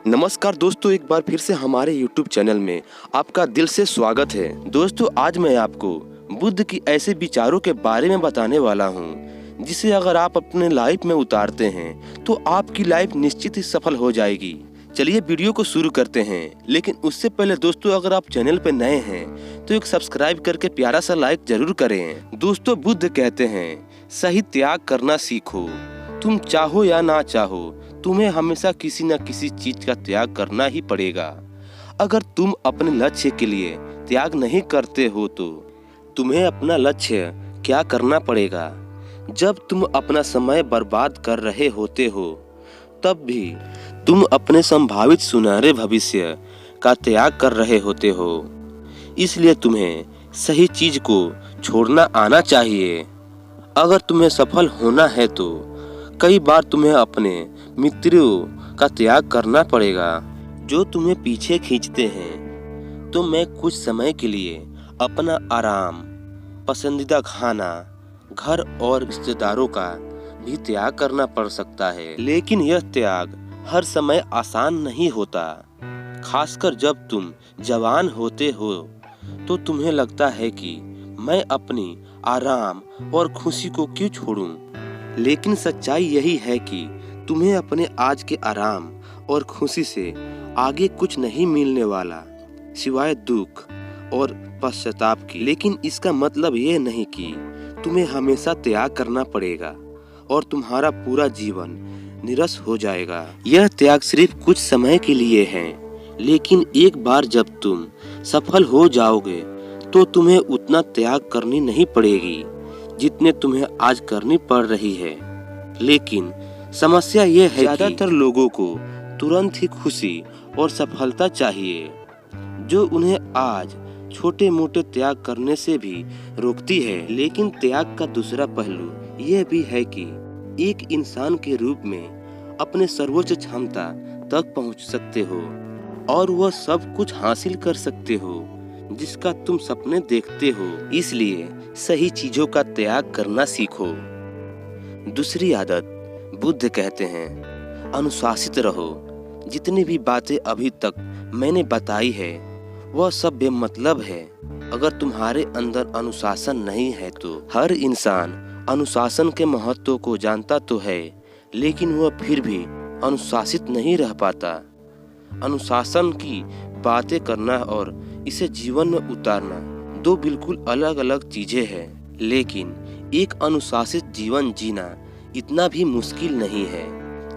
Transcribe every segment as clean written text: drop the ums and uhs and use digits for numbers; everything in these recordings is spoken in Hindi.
नमस्कार दोस्तों, एक बार फिर से हमारे YouTube चैनल में आपका दिल से स्वागत है। दोस्तों, आज मैं आपको बुद्ध की ऐसे विचारों के बारे में बताने वाला हूँ जिसे अगर आप अपने लाइफ में उतारते हैं तो आपकी लाइफ निश्चित ही सफल हो जाएगी। चलिए वीडियो को शुरू करते हैं, लेकिन उससे पहले दोस्तों, अगर आप चैनल पे नए हैं तो एक सब्सक्राइब करके प्यारा सा लाइक जरूर करें। दोस्तों, बुद्ध कहते हैं, सही त्याग करना सीखो। तुम चाहो या ना चाहो, तुम्हें हमेशा किसी न किसी चीज का त्याग करना ही पड़ेगा। अगर तुम अपने लक्ष्य के लिए त्याग नहीं करते हो तो तुम्हें अपना लक्ष्य क्या करना पड़ेगा। जब तुम अपना समय बर्बाद कर रहे होते हो तब भी तुम अपने संभावित सुनहरे भविष्य का त्याग कर रहे होते हो। इसलिए तुम्हें सही चीज को छोड़ना आना चाहिए। अगर तुम्हें सफल होना है तो कई बार तुम्हें अपने मित्रों का त्याग करना पड़ेगा जो तुम्हें पीछे खींचते हैं। तो मैं कुछ समय के लिए अपना आराम, पसंदीदा खाना, घर और रिश्तेदारों का भी त्याग करना पड़ सकता है। लेकिन यह त्याग हर समय आसान नहीं होता। खासकर जब तुम जवान होते हो तो तुम्हें लगता है कि मैं अपनी आराम और खुशी को क्यों छोड़ूं। लेकिन सच्चाई यही है कि तुम्हें अपने आज के आराम और खुशी से आगे कुछ नहीं मिलने वाला सिवाय दुख और पश्चाताप की। लेकिन इसका मतलब यह नहीं कि तुम्हें हमेशा त्याग करना पड़ेगा और तुम्हारा पूरा जीवन निरस हो जाएगा। यह त्याग सिर्फ कुछ समय के लिए है, लेकिन एक बार जब तुम सफल हो जाओगे तो तुम्हें उतना त्याग करनी नहीं पड़ेगी जितने तुम्हें आज करनी पड़ रही है। लेकिन समस्या ये है कि ज्यादातर लोगों को तुरंत ही खुशी और सफलता चाहिए, जो उन्हें आज छोटे मोटे त्याग करने से भी रोकती है। लेकिन त्याग का दूसरा पहलू यह भी है कि एक इंसान के रूप में अपने सर्वोच्च क्षमता तक पहुंच सकते हो और वह सब कुछ हासिल कर सकते हो जिसका तुम सपने देखते हो। इसलिए सही चीजों का त्याग करना सीखो। दूसरी आदत, बुद्ध कहते हैं, अनुशासित रहो। जितनी भी बातें अभी तक मैंने बताई है वह सब बेमतलब है अगर तुम्हारे अंदर अनुशासन नहीं है तो। हर इंसान अनुशासन के महत्व को जानता तो है, लेकिन वह फिर भी अनुशासित नहीं रह पाता। अनुशासन की बातें करना और इसे जीवन में उतारना दो बिल्कुल अलग अलग चीजें हैं। लेकिन एक अनुशासित जीवन जीना इतना भी मुश्किल नहीं है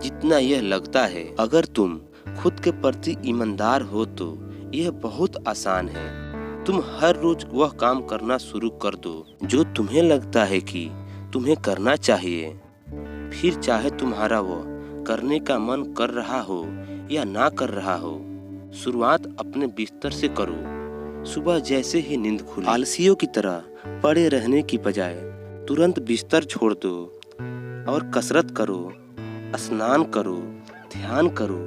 जितना यह लगता है। अगर तुम खुद के प्रति ईमानदार हो तो यह बहुत आसान है। तुम हर रोज वह काम करना शुरू कर दो जो तुम्हें लगता है कि तुम्हें करना चाहिए, फिर चाहे तुम्हारा वह करने का मन कर रहा हो या ना कर रहा हो। शुरुआत अपने बिस्तर से करो। सुबह जैसे ही नींद खुले आलसियों की तरह पड़े रहने की बजाय तुरंत बिस्तर छोड़ दो और कसरत करो, स्नान करो, ध्यान करो,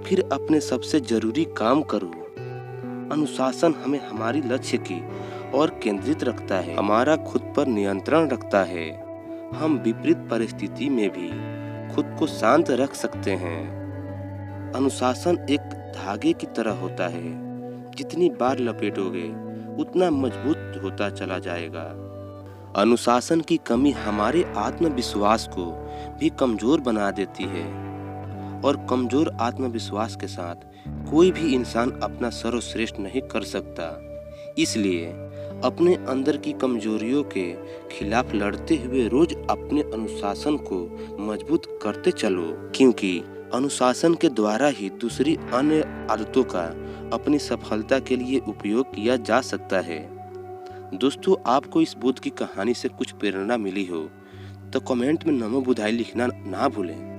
फिर अपने सबसे जरूरी काम करो। अनुशासन हमें हमारी लक्ष्य की ओर केंद्रित रखता है, हमारा खुद पर नियंत्रण रखता है। हम विपरीत परिस्थिति में भी खुद को शांत रख सकते हैं। अनुशासन एक धागे की तरह होता है, जितनी बार लपेटोगे उतना मजबूत होता चला जाएगा। अनुशासन की कमी हमारे आत्मविश्वास को भी कमजोर बना देती है, और कमजोर आत्मविश्वास के साथ कोई भी इंसान अपना सर्वश्रेष्ठ नहीं कर सकता। इसलिए अपने अंदर की कमजोरियों के खिलाफ लड़ते हुए रोज अपने अनुशासन को मजबूत करते चलो, क्योंकि अनुशासन के द्वारा ही दूसरी अन्य आदतों का अपनी सफलता के लिए उपयोग किया जा सकता है। दोस्तों, आपको इस बुद्ध की कहानी से कुछ प्रेरणा मिली हो तो कमेंट में नमो बुद्धाय लिखना ना भूलें।